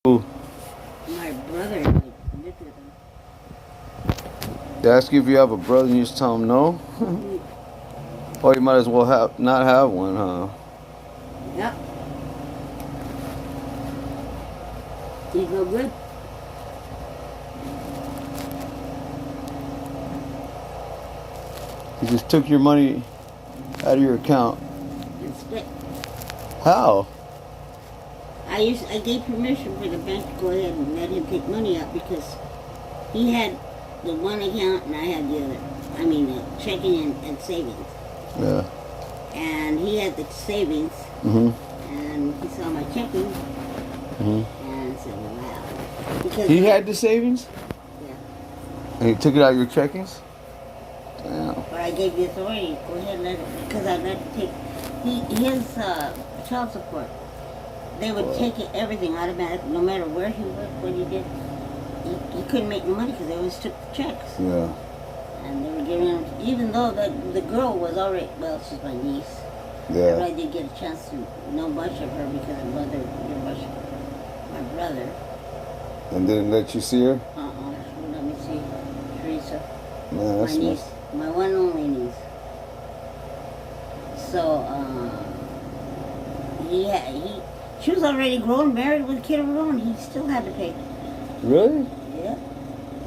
Who? My brother like lived with him. They ask you if you have a brother and you just tell them no? Or you might as well not have one, huh? Yep. He's no good. You just took your money out of your account. And split. How? I gave permission for the bank to go ahead and let him take money out because he had the one account and I had the other. I mean, the checking and savings. Yeah. And he had the savings. Mm-hmm. And he saw my checking. Mm-hmm. And said, wow. Because He had the savings? Yeah. And he took it out of your checkings? Damn. But I gave the authority, go ahead and let it, because I'd let to take his child support. They would take it, everything automatic, no matter where he worked, what he did. He couldn't make no money because they always took the checks. Yeah. And they were giving him, even though the girl was already, well, she's my niece. Yeah. But I did get a chance to know much of her because her mother, my brother. And didn't let you see her? She wouldn't let me see Teresa. Man, that's My niece, my one and only niece. So, she was already grown, married with a kid of her own. He still had to pay. Really? Yeah.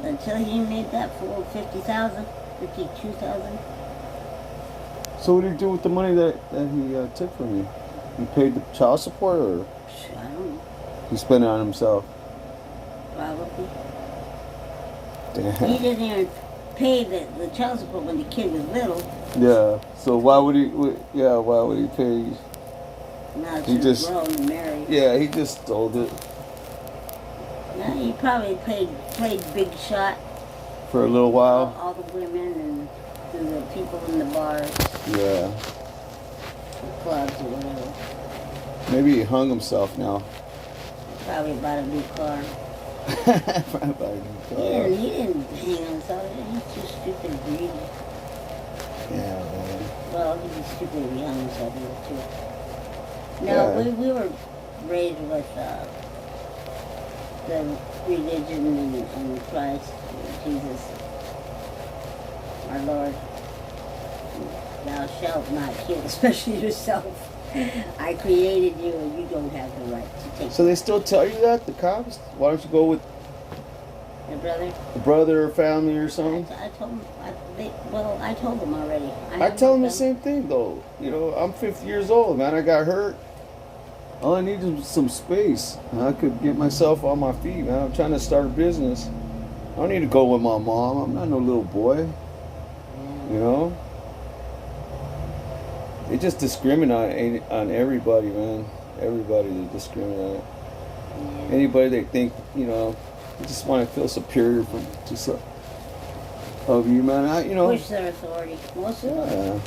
Until he made that full 50,000, 52,000. So what did he do with the money that he took from you? He paid the child support, or I don't know. he spent it on himself? Probably. Damn. He didn't even pay the child support when the kid was little. Yeah. So why would he? Why would he pay? Now He she's just- grown and married. Yeah, he just stole it Yeah, he probably played big shot. for a little while. All the women and the people in the bars, Yeah. the clubs or whatever. Maybe he hung himself now. Probably bought a new car. Yeah, He didn't hang himself. He's too stupid and greedy. man. Well, he'd be stupid if he hung himself too. No, Yeah. we were raised with the religion and Christ, Jesus, our Lord. Thou shalt not kill, especially yourself. I created you and you don't have the right to take So they still tell you that, the cops? Why don't you go with your brother. a brother or family or something? I told him, I told them already. I tell them the same thing, though. You know, I'm 50 years old, man. I got hurt. All I need is some space. I could get myself on my feet, man. I'm trying to start a business. I don't need to go with my mom. I'm not no little boy. You know? They just discriminate on everybody, man. Everybody they discriminate. Yeah. Anybody they think, you know, they just want to feel superior to some of you, man. Push their authority. Most of them. Yeah.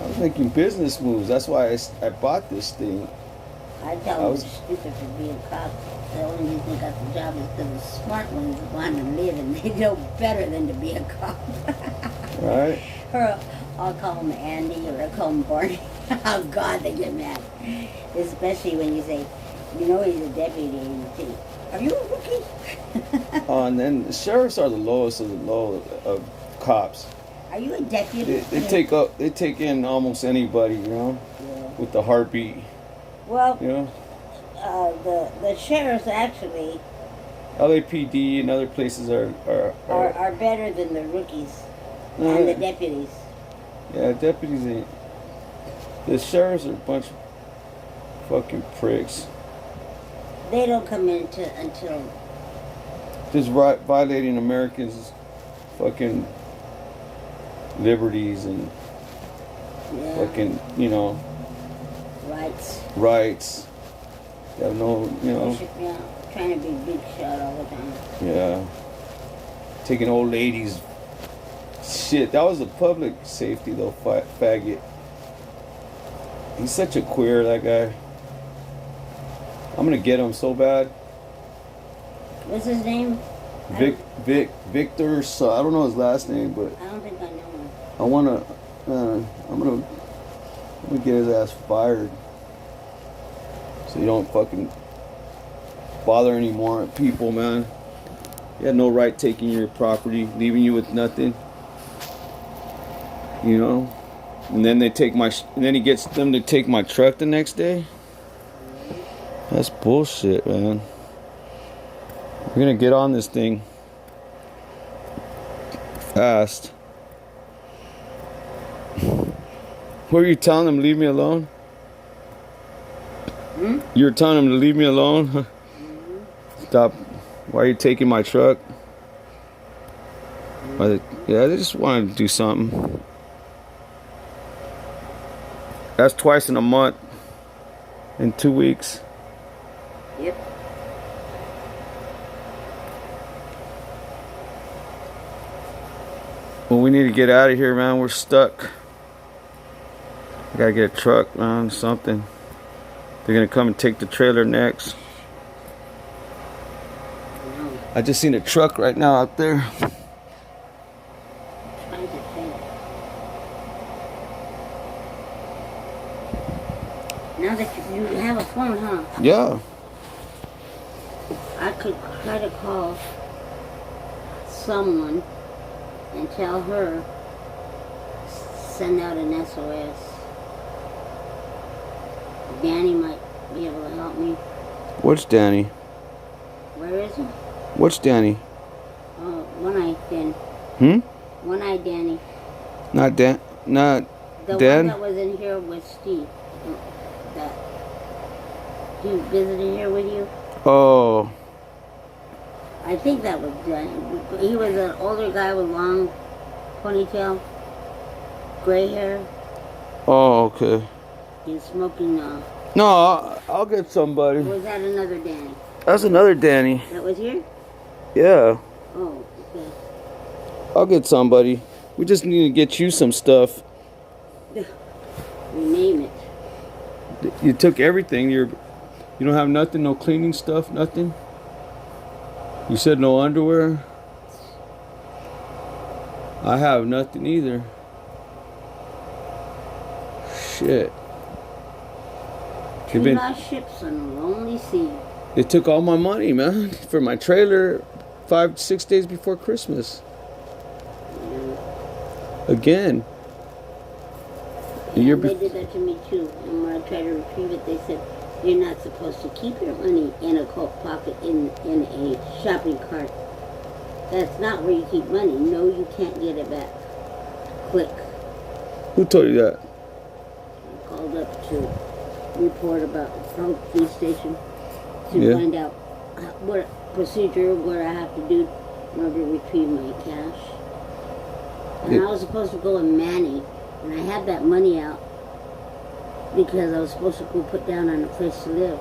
I was making business moves. That's why I bought this thing. I tell them they're stupid for being cops. The only reason they got the job is because the smart ones want to live and they know better than to be a cop. Right? Or I'll call him Andy or I'll call him Barney. Oh God, they get mad. Especially when you say, you know he's a deputy and you say, are you a rookie? And then the sheriffs are the lowest of the low of cops. Are you a deputy? They take in almost anybody, you know, Yeah. with the heartbeat, Well, you know. the sheriffs actually LAPD and other places are better than the rookies No, and the yeah. deputies. Yeah, deputies ain't. The sheriffs are a bunch of fucking pricks. They don't come in until Just violating Americans' fucking liberties and yeah, fucking, you know, rights. They have no, you know, yeah, trying to be big shot all the time. yeah. Taking old ladies. Shit, that was a public safety though, faggot. He's such a queer, that guy. I'm gonna get him so bad. What's his name? Victor, so I don't know his last name, but I don't think I know him. I'm gonna get his ass fired. So you don't fucking bother anymore people, man. You had no right taking your property, leaving you with nothing. You know, and then they take and then he gets them to take my truck the next day. That's bullshit, man. We're gonna get on this thing fast. What are you telling them? Leave me alone? You were telling them to leave me alone? Stop. Why are you taking my truck? Yeah, they just wanted to do something. That's twice in a month. In 2 weeks. Yep. Well, we need to get out of here, man. We're stuck. I gotta get a truck, man. Something. They're gonna come and take the trailer next. I just seen a truck right now out there. Trying to think. Now that you have a phone, huh? Yeah. I could try to call someone and tell her, send out an SOS. Danny might be able to help me. What's Danny? Where is he? What's Danny? One-eyed Dan. One-eyed Danny. Not Dan. Not The Dan? one that was in here with Steve. That he visited here with you. Oh. I think that was Danny. He was an older guy with long ponytail, gray hair. Oh, okay. He's smoking. No, I'll get somebody. Was that another Danny? That's another Danny. That was here? Yeah. Oh, okay. I'll get somebody. We just need to get you some stuff. Rename it. You took everything. You don't have nothing, no cleaning stuff, nothing. You said no underwear. I have nothing either. Shit. Two lost ships on a lonely sea. They took all my money, man, for my trailer 5-6 days before Christmas. Again. Yeah, they did that to me too. And when I tried to retrieve it, they said, you're not supposed to keep your money in a coat pocket in a shopping cart. That's not where you keep money. No, you can't get it back. Click. Who told you that? I called up to report about from the police station to find out what procedure, what I have to do in order to retrieve my cash. And I was supposed to go in Manny, and I had that money out because I was supposed to go put down on a place to live.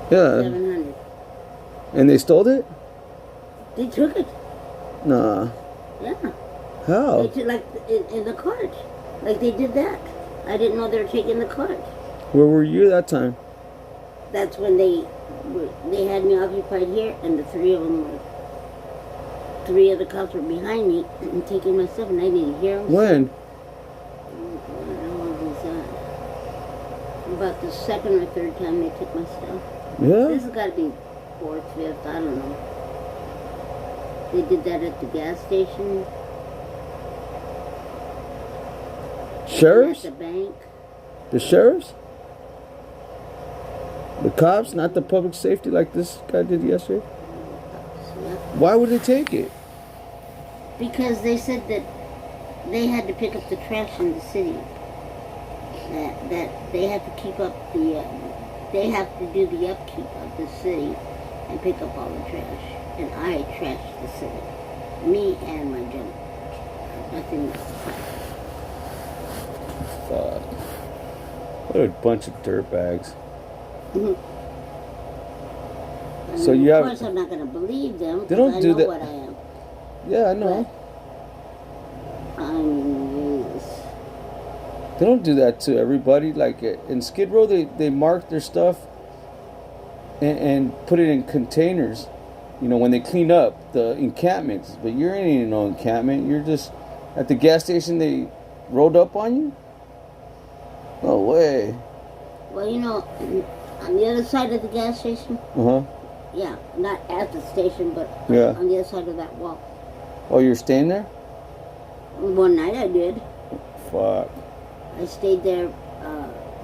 Yeah. $700. And they stole it? They took it. Nah. Yeah. How? They took, like in the cart. Like they did that. I didn't know they were taking the cart. Where were you that time? That's when they had me occupied here, and the three of the cops were behind me and taking my stuff, and I didn't hear them. When? About the second or third time they took my stuff. Yeah? This has got to be fourth, fifth, I don't know. They did that at the gas station. Sheriffs? At the bank. The sheriffs? The cops, not the public safety like this guy did yesterday? Yeah. Why would they take it? Because they said that they had to pick up the trash in the city. That they have to keep up they have to do the upkeep of the city and pick up all the trash. And I trashed the city. Me and my junk. Nothing else. Fuck. What a bunch of dirtbags. So you have. Of course, I'm not going to believe them. They don't do that. I know what I am. Yeah, I know. But, I mean, yes. They don't do that to everybody. Like in Skid Row, they mark their stuff and put it in containers. You know, when they clean up the encampments. But you're in no encampment. You're just at the gas station. They rolled up on you. No way. Well, you know, On the other side of the gas station? Uh-huh. Yeah, not at the station, but Yeah. on the other side of that wall. Oh, you're staying there? One night I did. Fuck. I stayed there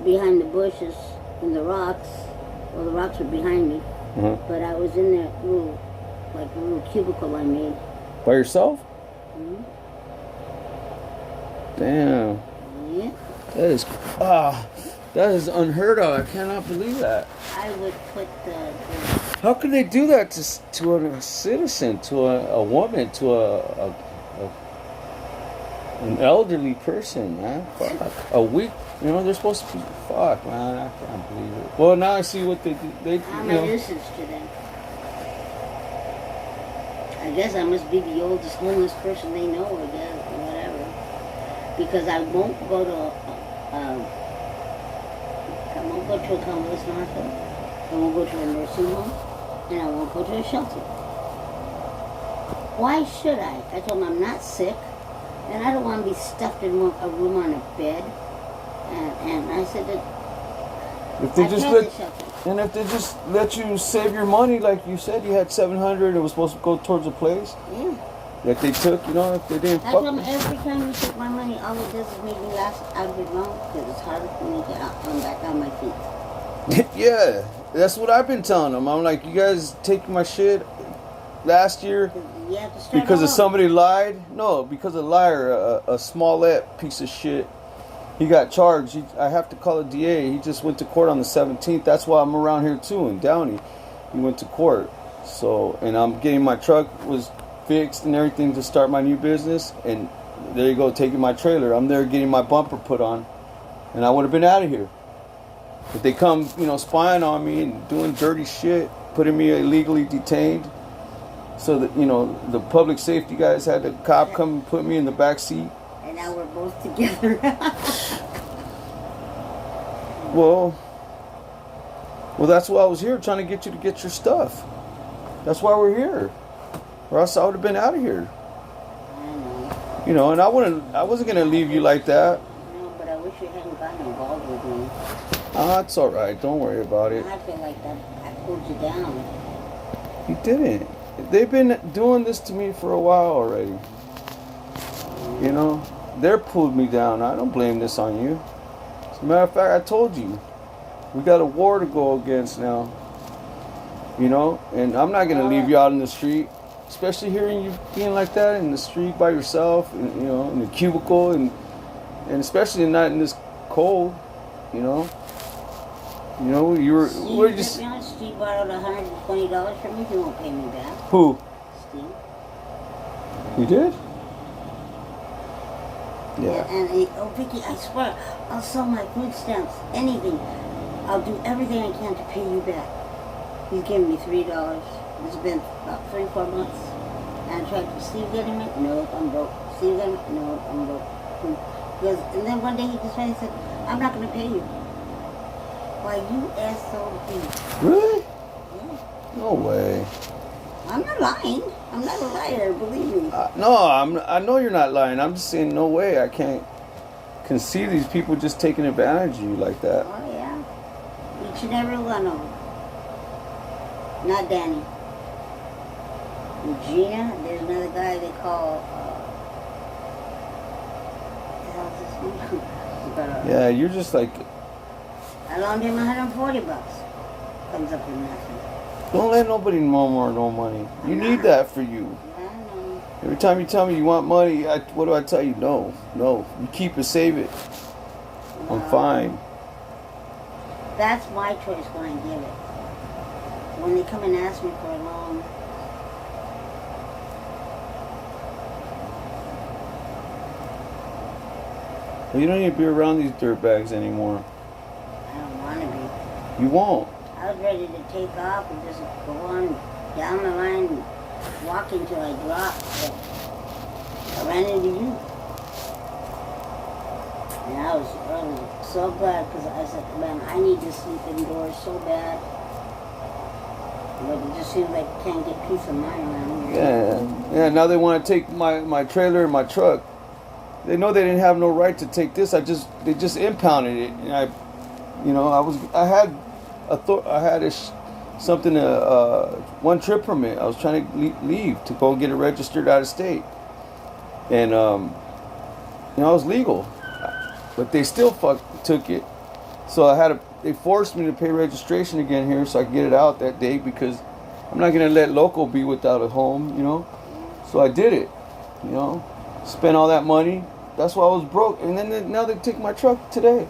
behind the bushes and the rocks. Well, the rocks were behind me. Uh-huh. But I was in that little, like a little cubicle I made. By yourself? Mm-hmm. Damn. Yeah. That is unheard of. I cannot believe that. I would put the How could they do that to a citizen, to a woman, to an elderly person, man? Fuck. A weak, they're supposed to be. Fuck, man, I can't believe it. Well, now I see what they do. I'm a nuisance to them. I guess I must be the oldest homeless person they know, or whatever. Because I won't go to a convalescent hospital. I won't go to a nursing home, and I won't go to a shelter. Why should I? I told them I'm not sick, and I don't want to be stuffed in a room on a bed. And I said that if they I just can't let, get shelter. and if they just let you save your money, like you said, you had $700. It was supposed to go towards a place Yeah. that they took. If they didn't I fuck. told them every time you take my money, all it does is make me laugh out of it long, because it's harder for me to get back on my feet. Yeah, that's what I've been telling them. I'm like, you guys take my shit last year You have to start because all of over. somebody lied. No, because a liar, a Smollett piece of shit. He got charged. I have to call a DA. He just went to court on the 17th. That's why I'm around here too in Downey. He went to court. So, and I'm getting my truck was fixed and everything to start my new business. And there you go, taking my trailer. I'm there getting my bumper put on, and I would have been out of here. But they come, spying on me and doing dirty shit, putting me illegally detained. So that, the public safety guys had the cop come and put me in the back seat. And now we're both together. Well, that's why I was here, trying to get you to get your stuff. That's why we're here. Or else I would have been out of here. I know. And I wasn't gonna leave you like that. No, but I wish you hadn't gotten involved with me. It's all right. Don't worry about it. I feel like that I pulled you down. You didn't. They've been doing this to me for a while already. They're pulled me down. I don't blame this on you. As a matter of fact, I told you, we got a war to go against now. And I'm not gonna leave you out in the street, especially hearing you being like that in the street by yourself, and, in the cubicle, and especially not in this cold. You were Steve, just. to be honest, Steve borrowed $120 from me. He won't pay me back. Who? Steve. You did? Yeah. And Vicky, I swear, I'll sell my food stamps, anything. I'll do everything I can to pay you back. He's giving me $3. It's been about 3-4 months. And I tried to, Steve getting me? No, I'm broke. Steve getting me? No, I'm broke. And then one day he just said, I'm not going to pay you. Why, you SOB. Really? Yeah. No way. I'm not lying. I'm not a liar, believe me. No, I know you're not lying. I'm just saying, no way. I can see these people just taking advantage of you like that. Oh, yeah. Each and every one of them. Not Danny. Regina, there's another guy they call, what the hell is his name? Yeah, you're just like, I loaned him $140. Comes up with nothing. don't let nobody no money. You need that for you. I know. Every time you tell me you want money, what do I tell you? No. You keep it, save it. I'm No. fine. That's my choice when I give it. When they come and ask me for a loan, Well, you don't need to be around these dirtbags anymore. I don't want to be. You won't. I was ready to take off and just go on down the line and walk until I dropped. But I ran into you. And I was so glad because I said, man, I need to sleep indoors so bad. But it just seems like I can't get peace of mind around here. Yeah. Now they want to take my trailer and my truck. They know they didn't have no right to take this. They just impounded it. And I had I had something one trip permit. I was trying to leave to go get it registered out of state, and I was legal, but they still took it. So they forced me to pay registration again here so I could get it out that day because I'm not gonna let local be without a home, So I did it, spent all that money. That's why I was broke, and then now they take my truck today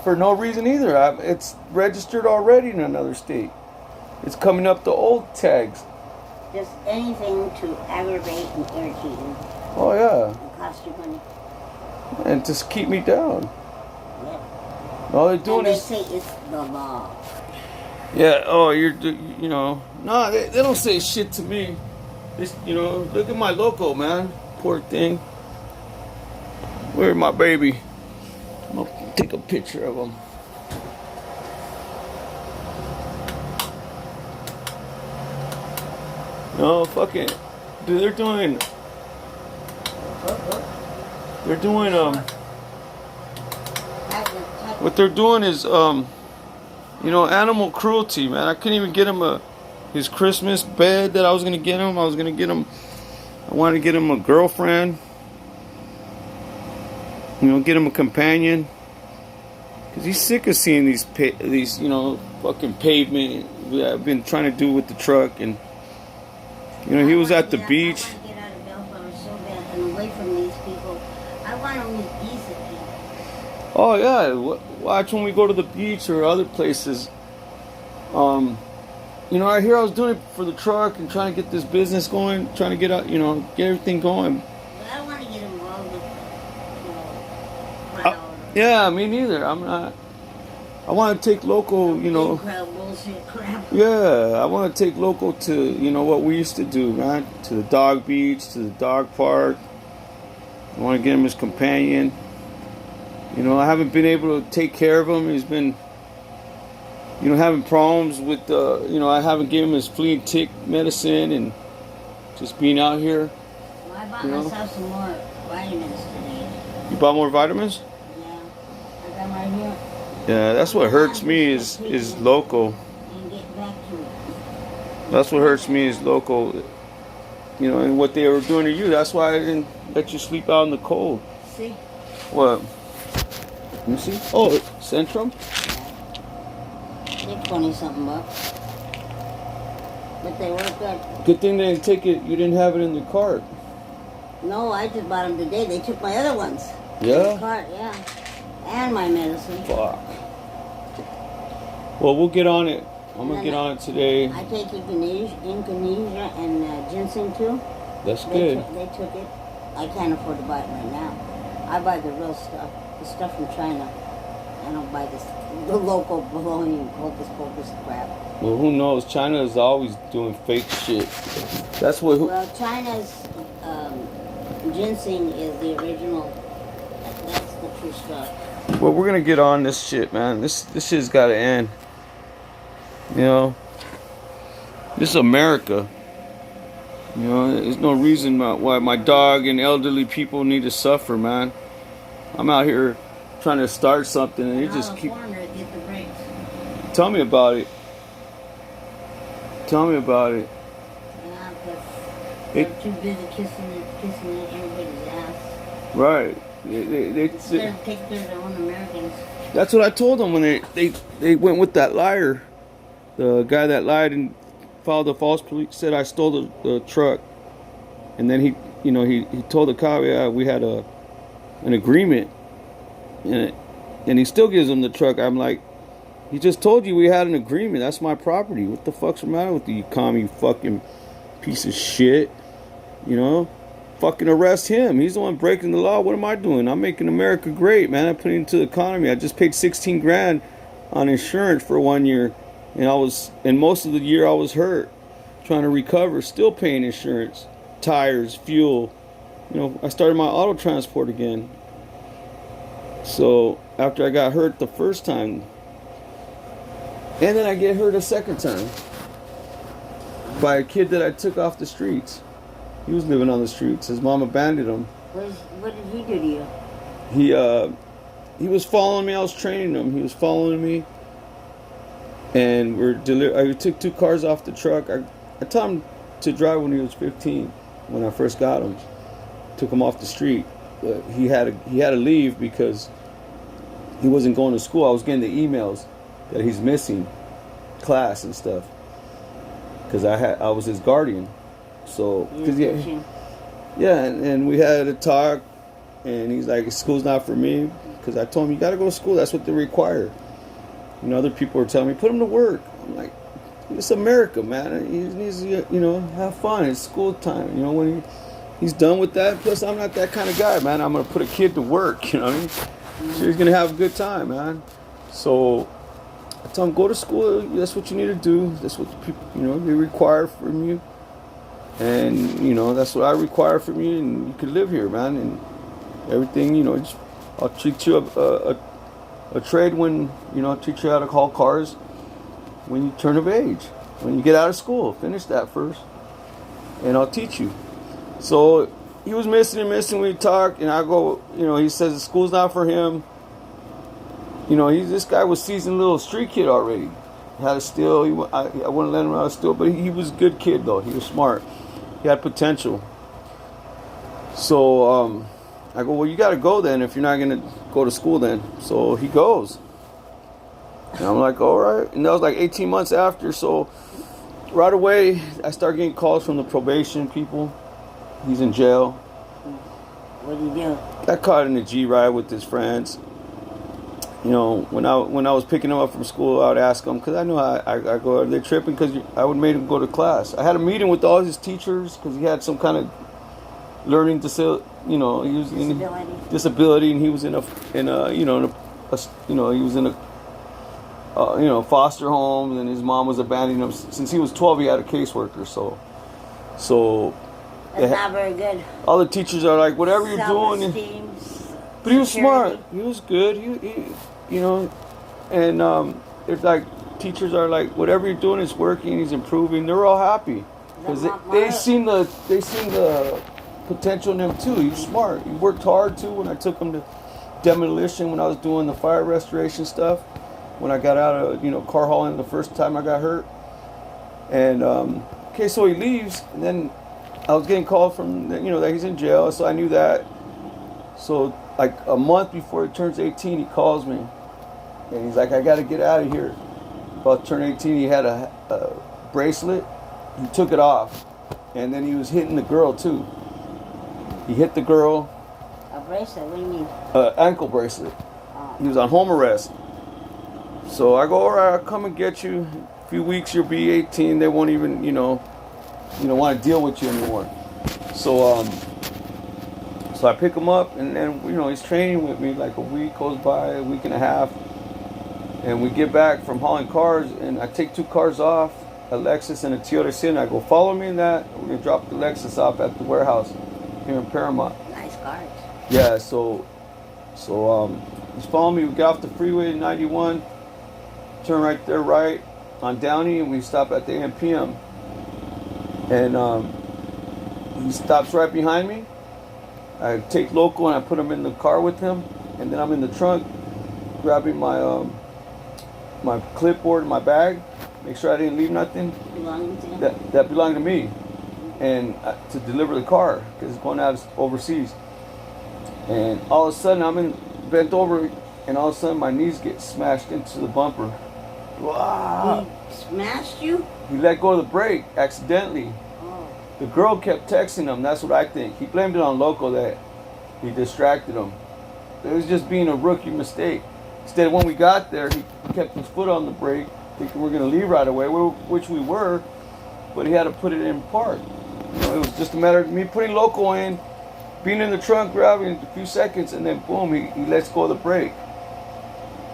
for no reason either. It's registered already in another state. It's coming up the old tags. Just anything to aggravate and irritate you. Oh yeah. And cost you money. And just keep me down. Yeah. All they're doing and they is say it's the law. yeah. Oh, no, they don't say shit to me. This, look at my loco, man. Poor thing. Where's my baby? I'm gonna take a picture of him. No, fucking, dude, they're doing, what they're doing is, animal cruelty, man. I couldn't even get him his Christmas bed that I was gonna get him. I wanted to get him a girlfriend. Get him a companion. Cause he's sick of seeing these fucking pavement. I've been trying to do with the truck, and he was at the beach. I want to get out of Bellflower so bad and away from these people. I want to meet decent people. Oh yeah, watch when we go to the beach or other places. I hear I was doing it for the truck and trying to get this business going, trying to get out, get everything going. But I don't want to get involved with, yeah, me neither. I'm not. I want to take local, crowd bullshit crap. Yeah, I want to take local to, what we used to do, man. To the dog beach, to the dog park. I want to get him his companion. I haven't been able to take care of him. He's been, having problems with, I haven't given him his flea and tick medicine and just being out here. Well, I bought myself some more vitamins today. You bought more vitamins? Yeah, I got right here. Yeah, that's what hurts me is local. And get back to it. That's what hurts me is local. And what they were doing to you. That's why I didn't let you sleep out in the cold. See? What? Let me see. Oh, Centrum? They're 20-something bucks. But they work good. Good thing they didn't take it. You didn't have it in the cart. No, I just bought them today. They took my other ones. Yeah? In the cart, yeah. And my medicine. Fuck. Well, we'll get on it. I'm going to get on it today. I take echinacea and ginseng too. That's good. They took it. I can't afford to buy it right now. I buy the real stuff. The stuff from China. I don't buy the local baloney and hocus pocus crap. Well, who knows? China is always doing fake shit. That's what... Well, China's ginseng is the original. That's the true stuff. Well, we're going to get on this shit, man. This shit's got to end. This is America. There's no reason why my dog and elderly people need to suffer, man. I'm out here trying to start something and they just keep... Get the brakes. Tell me about it. Tell me about it. Yeah, because they're too busy kissing everybody's ass. Right. Instead of taking care of their own Americans. That's what I told them when they went with that liar. The guy that lied and filed a false police said I stole the truck. And then he told the cop, yeah, we had an agreement. And he still gives him the truck. I'm like, he just told you we had an agreement. That's my property. What the fuck's the matter with you, commie fucking piece of shit? Fucking arrest him. He's the one breaking the law. What am I doing? I'm making America great, man. I'm putting it into the economy. I just paid $16,000 on insurance for 1 year. And most of the year I was hurt. Trying to recover. Still paying insurance. Tires, fuel. I started my auto transport again. So after I got hurt the first time, and then I get hurt a second time by a kid that I took off the streets. He was living on the streets. His mom abandoned him. What did he do to you? He was following me. I was training him. He was following me. and I took 2 cars off the truck. I taught him to drive when he was 15. When I first got him, took him off the street. But he had to leave because he wasn't going to school. I was getting the emails that he's missing class and stuff because I was his guardian. So because and we had a talk, and he's like, school's not for me, because I told him, you got to go to school. That's what they require. You know, other people were telling me, put him to work. I'm like, it's America, man. He needs to, have fun. It's school time. You know, when he's done with that. Plus, I'm not that kind of guy, man. I'm gonna put a kid to work. You know what I mean? So he's gonna have a good time, man. So I tell him, go to school. That's what you need to do. That's what the people, they require from you. And that's what I require from you. And you can live here, man. And everything, I'll teach you a trade when I'll teach you how to haul cars when you turn of age, when you get out of school. Finish that first, and I'll teach you. So he was missing when we talked, and I go, he says the school's not for him. This guy was seasoned little street kid already. Had to steal. I wouldn't let him out of steal, but he was a good kid though. He was smart. He had potential. So I go, well, you got to go then if you're not going to go to school then. So he goes. And I'm like, all right. And that was like 18 months after. So right away, I start getting calls from the probation people. He's in jail. What do you do? Got caught in a G ride with his friends. When I was picking him up from school, I would ask him, because I knew I go, are they tripping? Because I would make him go to class. I had a meeting with all his teachers because he had some kind of learning disability. He was in disability, and he was in a foster home, and his mom was abandoning him since he was 12. He had a caseworker, so that's not very good. all the teachers are like, whatever you're doing. But he was smart. He was good. And it's like teachers are like, whatever you're doing is working. He's improving. They're all happy because they seen the potential in him too. He was smart. He worked hard too. When I took him to demolition, when I was doing the fire restoration stuff, when I got out of car hauling the first time I got hurt, and so he leaves, and then I was getting called from that he's in jail, so I knew that. So like a month before he turns 18, he calls me, and he's like, I got to get out of here. About to turn 18, he had a bracelet. He took it off, and then he was hitting the girl too. He hit the girl. A bracelet? What do you mean? Ankle bracelet. He was on home arrest. So I go, all right, I'll come and get you. A few weeks, you'll be 18. They won't even, want to deal with you anymore. So I pick him up, and then, he's training with me. Like a week goes by, a week and a half. And we get back from hauling cars, and I take 2 cars off, a Lexus and a Toyota Sienna. I go, follow me in that. We're going to drop the Lexus off at the warehouse here in Paramount. Nice cars. Yeah, so he's following me. We get off the freeway 91, turn right there right on Downey, and we stop at the AMPM. And he stops right behind me. I take local and I put him in the car with him, and then I'm in the trunk grabbing my my clipboard and my bag, make sure I didn't leave nothing that belonged to me, and to deliver the car because it's going out overseas. And all of a sudden I'm bent over, and all of a sudden my knees get smashed into the bumper. Wow. He smashed you? He let go of the brake accidentally. Oh. The girl kept texting him. That's what I think. He blamed it on Loco that he distracted him. It was just being a rookie mistake. Instead, when we got there, he kept his foot on the brake, thinking we're going to leave right away, which we were, but he had to put it in park. It was just a matter of me putting Loco in, being in the trunk, grabbing a few seconds, and then boom, he lets go of the brake.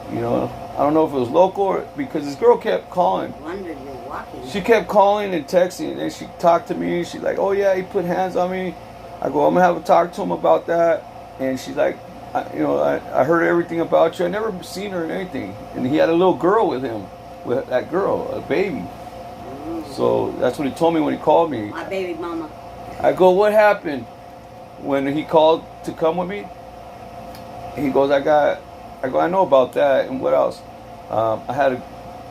I don't know if it was Loco or because this girl kept calling. Wondered you're walking. She kept calling and texting, and then she talked to me. She's like, oh yeah, he put hands on me. I go, I'm going to have a talk to him about that. And she's like, I heard everything about you. I never seen her in anything. And he had a little girl with him, with that girl, a baby. So that's what he told me when he called me. My baby mama. I go, what happened? When he called to come with me, he goes, I go, I know about that. And what else? I had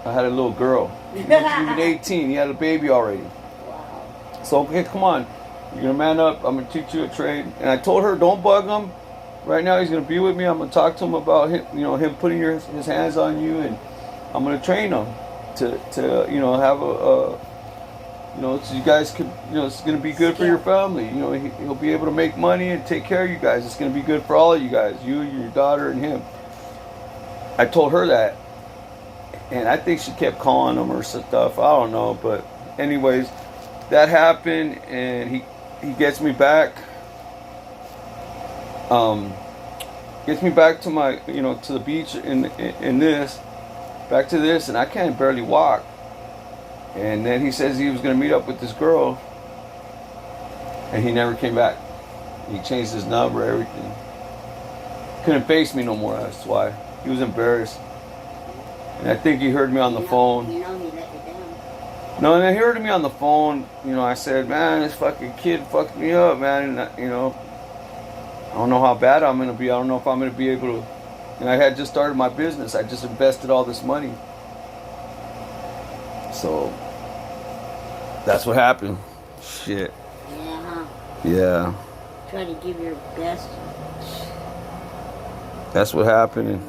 I had a little girl. He wasn't even 18. He had a baby already. Wow. So, okay, come on. You're going to man up. I'm going to teach you a trade. And I told her, don't bug him. Right now, he's going to be with me. I'm going to talk to him about him, him putting his hands on you. And I'm going to train him to have so you guys could, it's going to be good for your family. He'll be able to make money and take care of you guys. It's going to be good for all of you guys, you, your daughter, and him. I told her that. And I think she kept calling him or stuff. I don't know. But anyways, that happened. And he gets me back. Gets me back to my, to the beach in this. Back to this. And I can't barely walk. And then he says he was going to meet up with this girl. And he never came back. He changed his number, everything. Couldn't face me no more, that's why. He was embarrassed. And I think he heard me on the phone. He let you down. No, and he heard me on the phone. I said, man, this fucking kid fucked me up, man. And, I don't know how bad I'm going to be. I don't know if I'm going to be able to. And I had just started my business. I just invested all this money. So, that's what happened. Shit. Yeah, huh? Yeah. Try to give your best. That's what happened. And